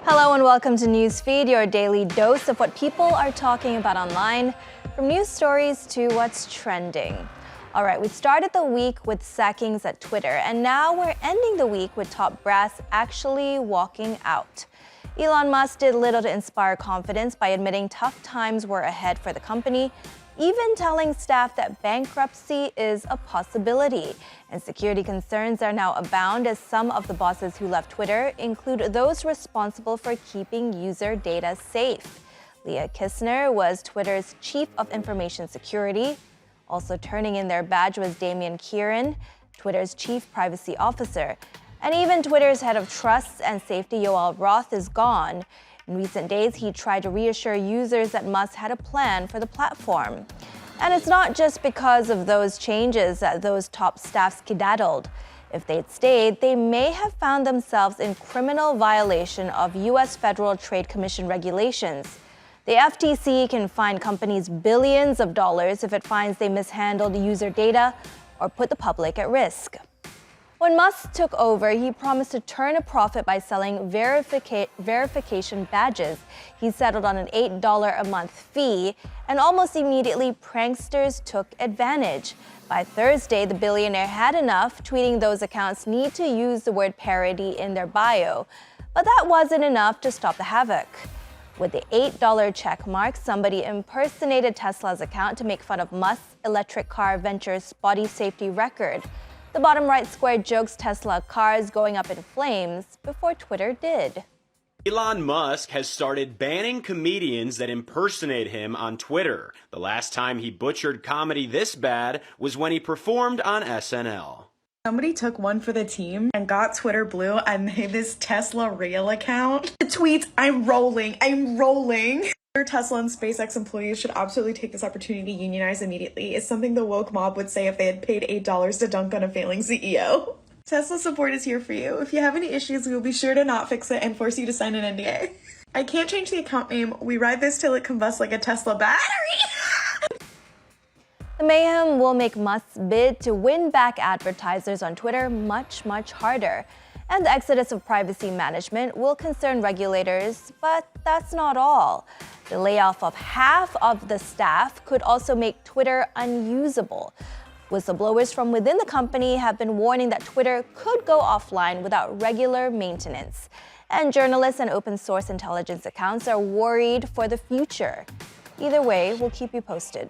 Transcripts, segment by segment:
Hello and welcome to Newsfeed, your daily dose of what people are talking about online, from news stories to what's trending. All right, we started the week with sackings at Twitter, and now we're ending the week with top brass actually walking out. Elon Musk did little to inspire confidence by admitting tough times were ahead for the company, even telling staff that bankruptcy is a possibility. And security concerns are now abound as some of the bosses who left Twitter include those responsible for keeping user data safe. Leah Kistner was Twitter's chief of information security. Also turning in their badge was Damian Kieran, Twitter's chief privacy officer. And even Twitter's head of trust and safety, Yoel Roth, is gone. In recent days, he tried to reassure users that Musk had a plan for the platform. And it's not just because of those changes that those top staff skedaddled. If they'd stayed, they may have found themselves in criminal violation of U.S. Federal Trade Commission regulations. The FTC can fine companies billions of dollars if it finds they mishandled user data or put the public at risk. When Musk took over, he promised to turn a profit by selling verification badges. He settled on an $8 a month fee, and almost immediately, pranksters took advantage. By Thursday, the billionaire had enough, tweeting those accounts need to use the word parody in their bio. But that wasn't enough to stop the havoc. With the $8 check mark, somebody impersonated Tesla's account to make fun of Musk's electric car venture's body safety record. The bottom right square jokes Tesla cars going up in flames before Twitter did. Elon Musk has started banning comedians that impersonate him on Twitter. The last time he butchered comedy this bad was when he performed on SNL. Somebody took one for the team and got Twitter blue and made this Tesla Real account. The tweets, I'm rolling. Tesla and SpaceX employees should absolutely take this opportunity to unionize immediately. It's something the woke mob would say if they had paid $8 to dunk on a failing CEO. Tesla support is here for you. If you have any issues, we will be sure to not fix it and force you to sign an NDA. I can't change the account name. We ride this till it combusts like a Tesla battery. The mayhem will make Musk's bid to win back advertisers on Twitter much, much harder. And the exodus of privacy management will concern regulators, but that's not all. The layoff of half of the staff could also make Twitter unusable. Whistleblowers from within the company have been warning that Twitter could go offline without regular maintenance. And journalists and open source intelligence accounts are worried for the future. Either way, we'll keep you posted.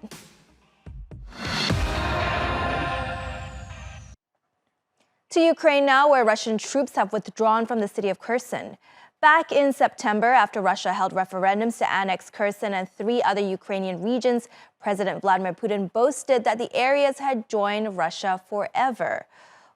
To Ukraine now, where Russian troops have withdrawn from the city of Kherson. Back in September, after Russia held referendums to annex Kherson and 3 other Ukrainian regions, President Vladimir Putin boasted that the areas had joined Russia forever.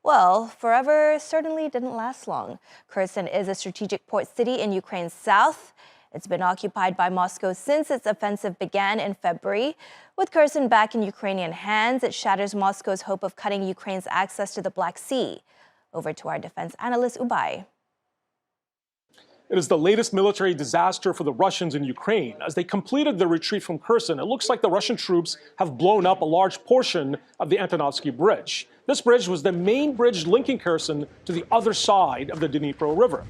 Well, forever certainly didn't last long. Kherson is a strategic port city in Ukraine's south. It's been occupied by Moscow since its offensive began in February. With Kherson back in Ukrainian hands, it shatters Moscow's hope of cutting Ukraine's access to the Black Sea. Over to our defense analyst, Ubay. It is the latest military disaster for the Russians in Ukraine. As they completed their retreat from Kherson, it looks like the Russian troops have blown up a large portion of the Antonovsky Bridge. This bridge was the main bridge linking Kherson to the other side of the Dnipro River.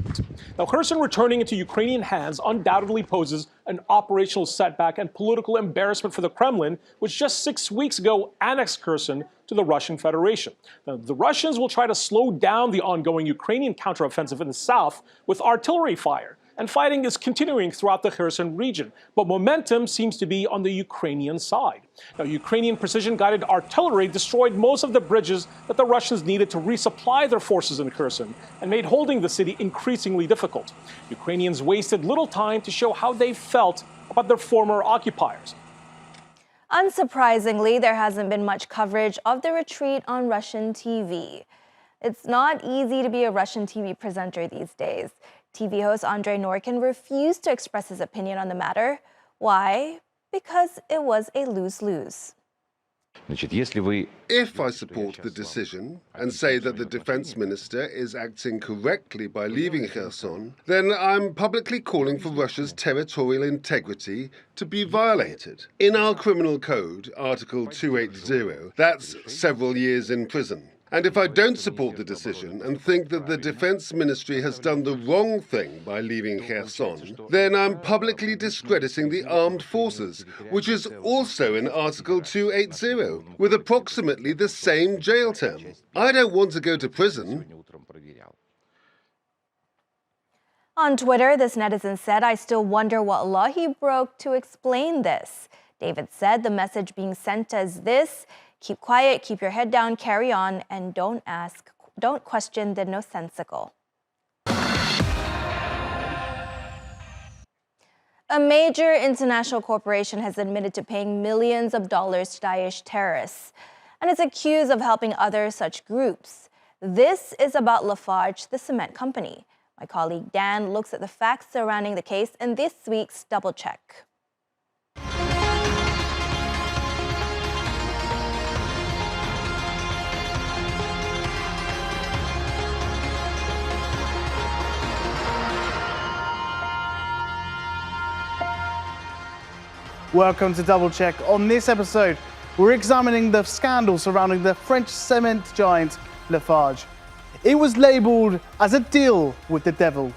Now, Kherson returning into Ukrainian hands undoubtedly poses an operational setback and political embarrassment for the Kremlin, which just 6 weeks ago annexed Kherson to the Russian Federation. Now, the Russians will try to slow down the ongoing Ukrainian counteroffensive in the south with artillery fire, and fighting is continuing throughout the Kherson region, but momentum seems to be on the Ukrainian side. Now, Ukrainian precision-guided artillery destroyed most of the bridges that the Russians needed to resupply their forces in Kherson and made holding the city increasingly difficult. Ukrainians wasted little time to show how they felt about their former occupiers. Unsurprisingly, there hasn't been much coverage of the retreat on Russian TV. It's not easy to be a Russian TV presenter these days. TV host Andrei Norkin refused to express his opinion on the matter. Why? Because it was a lose-lose. If I support the decision and say that the defense minister is acting correctly by leaving Kherson, then I'm publicly calling for Russia's territorial integrity to be violated. In our criminal code, Article 280, that's several years in prison. And if I don't support the decision and think that the Defense Ministry has done the wrong thing by leaving Kherson, then I'm publicly discrediting the armed forces, which is also in Article 280, with approximately the same jail term. I don't want to go to prison. On Twitter, this netizen said, "I still wonder what law he broke to explain this." David said the message being sent as this: keep quiet, keep your head down, carry on, and don't question the nonsensical. A major international corporation has admitted to paying millions of dollars to Daesh terrorists, and is accused of helping other such groups. This is about Lafarge, the cement company. My colleague Dan looks at the facts surrounding the case in this week's Double Check. Welcome to Double Check. On this episode, we're examining the scandal surrounding the French cement giant Lafarge. It was labeled as a deal with the devil.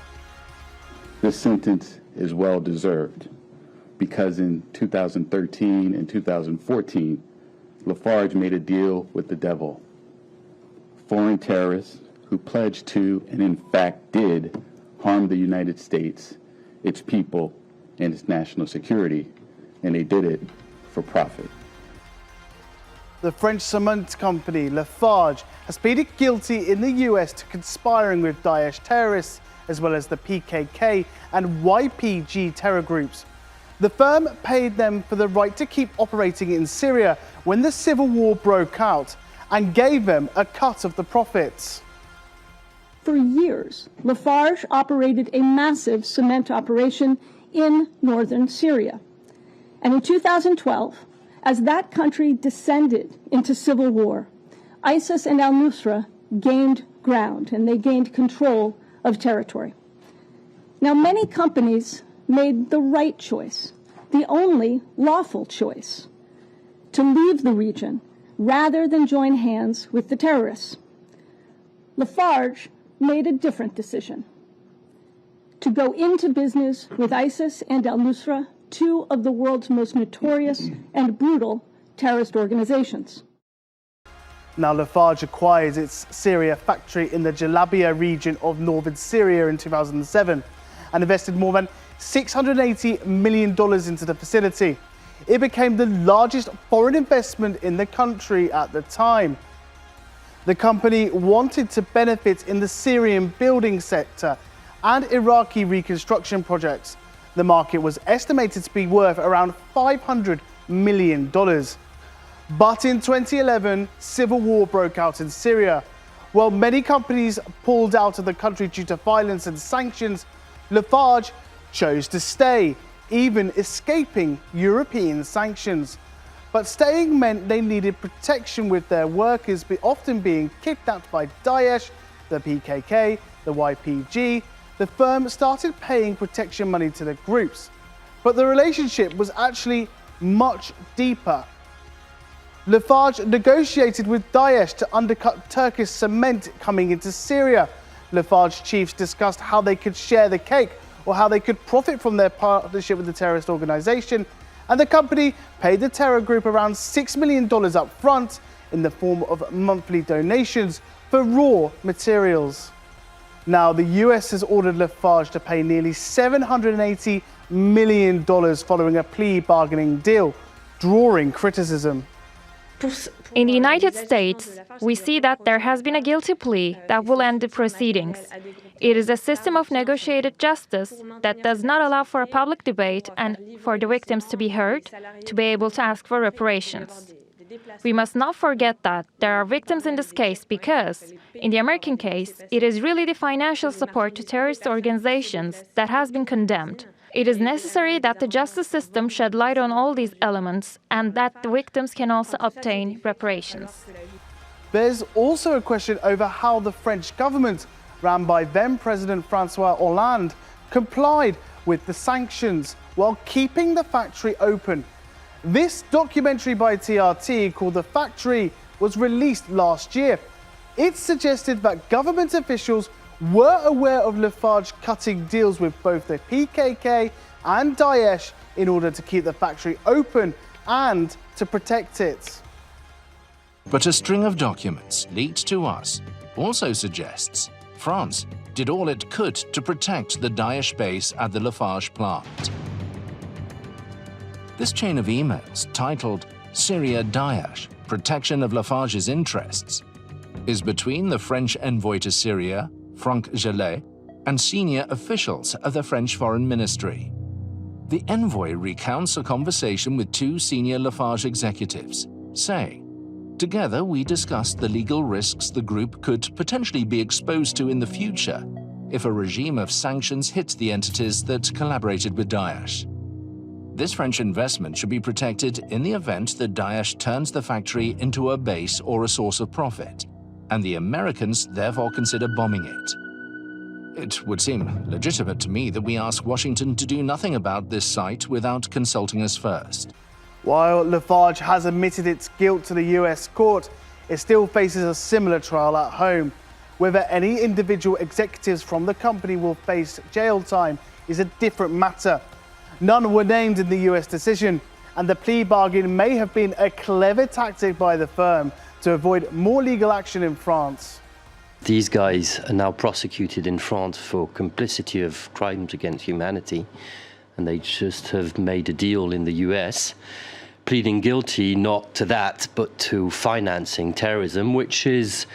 This sentence is well deserved because in 2013 and 2014, Lafarge made a deal with the devil. Foreign terrorists who pledged to and in fact did harm the United States, its people, and its national security. And they did it for profit. The French cement company Lafarge has pleaded guilty in the US to conspiring with Daesh terrorists, as well as the PKK and YPG terror groups. The firm paid them for the right to keep operating in Syria when the civil war broke out, and gave them a cut of the profits. For years, Lafarge operated a massive cement operation in northern Syria. And in 2012, as that country descended into civil war, ISIS and al-Nusra gained ground, and they gained control of territory. Now, many companies made the right choice, the only lawful choice, to leave the region rather than join hands with the terrorists. Lafarge made a different decision: to go into business with ISIS and al-Nusra, two of the world's most notorious and brutal terrorist organizations. Now, Lafarge acquired its Syria factory in the Jalabia region of northern Syria in 2007 and invested more than $680 million into the facility. It became the largest foreign investment in the country at the time. The company wanted to benefit in the Syrian building sector and Iraqi reconstruction projects. The market was estimated to be worth around $500 million. But in 2011, civil war broke out in Syria. While many companies pulled out of the country due to violence and sanctions, Lafarge chose to stay, even escaping European sanctions. But staying meant they needed protection, with their workers often being kidnapped by Daesh, the PKK, the YPG. The firm started paying protection money to the groups. But the relationship was actually much deeper. Lafarge negotiated with Daesh to undercut Turkish cement coming into Syria. Lafarge chiefs discussed how they could share the cake, or how they could profit from their partnership with the terrorist organization. And the company paid the terror group around $6 million up front in the form of monthly donations for raw materials. Now, the US has ordered Lafarge to pay nearly $780 million following a plea bargaining deal, drawing criticism. In the United States, we see that there has been a guilty plea that will end the proceedings. It is a system of negotiated justice that does not allow for a public debate and for the victims to be heard, to be able to ask for reparations. We must not forget that there are victims in this case because, in the American case, it is really the financial support to terrorist organizations that has been condemned. It is necessary that the justice system shed light on all these elements and that the victims can also obtain reparations. There's also a question over how the French government, run by then President François Hollande, complied with the sanctions while keeping the factory open. This documentary by TRT called The Factory was released last year. It suggested that government officials were aware of Lafarge cutting deals with both the PKK and Daesh in order to keep the factory open and to protect it. But a string of documents leaked to us also suggests France did all it could to protect the Daesh base at the Lafarge plant. This chain of emails, titled Syria Daesh, Protection of Lafarge's Interests, is between the French envoy to Syria, Franck Gellet, and senior officials of the French Foreign Ministry. The envoy recounts a conversation with two senior Lafarge executives, saying, "Together we discussed the legal risks the group could potentially be exposed to in the future if a regime of sanctions hit the entities that collaborated with Daesh. This French investment should be protected in the event that Daesh turns the factory into a base or a source of profit, and the Americans therefore consider bombing it. It would seem legitimate to me that we ask Washington to do nothing about this site without consulting us first." While Lafarge has admitted its guilt to the US court, it still faces a similar trial at home. Whether any individual executives from the company will face jail time is a different matter. None were named in the US decision, and the plea bargain may have been a clever tactic by the firm to avoid more legal action in France. These guys are now prosecuted in France for complicity of crimes against humanity, and they just have made a deal in the US, pleading guilty not to that, but to financing terrorism, which is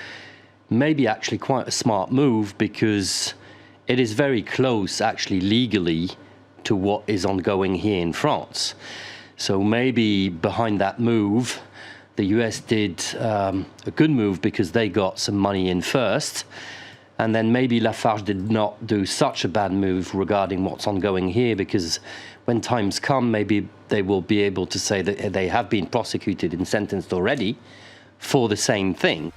maybe actually quite a smart move because it is very close, actually legally, to what is ongoing here in France. So maybe behind that move, the US did a good move because they got some money in first, and then maybe Lafarge did not do such a bad move regarding what's ongoing here, because when times come, maybe they will be able to say that they have been prosecuted and sentenced already for the same thing.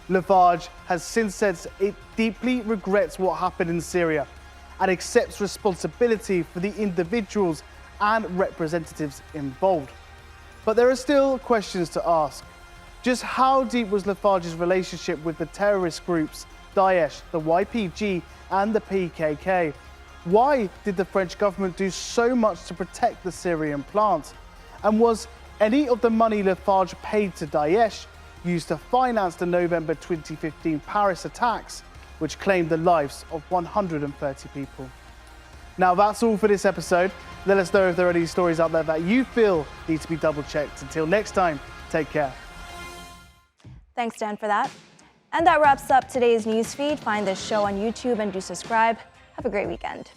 Lafarge has since said it deeply regrets what happened in Syria and accepts responsibility for the individuals and representatives involved. But there are still questions to ask. Just how deep was Lafarge's relationship with the terrorist groups Daesh, the YPG, and the PKK? Why did the French government do so much to protect the Syrian plant? And was any of the money Lafarge paid to Daesh used to finance the November 2015 Paris attacks, which claimed the lives of 130 people? Now that's all for this episode. Let us know if there are any stories out there that you feel need to be double-checked. Until next time, take care. Thanks, Dan, for that. And that wraps up today's newsfeed. Find this show on YouTube and do subscribe. Have a great weekend.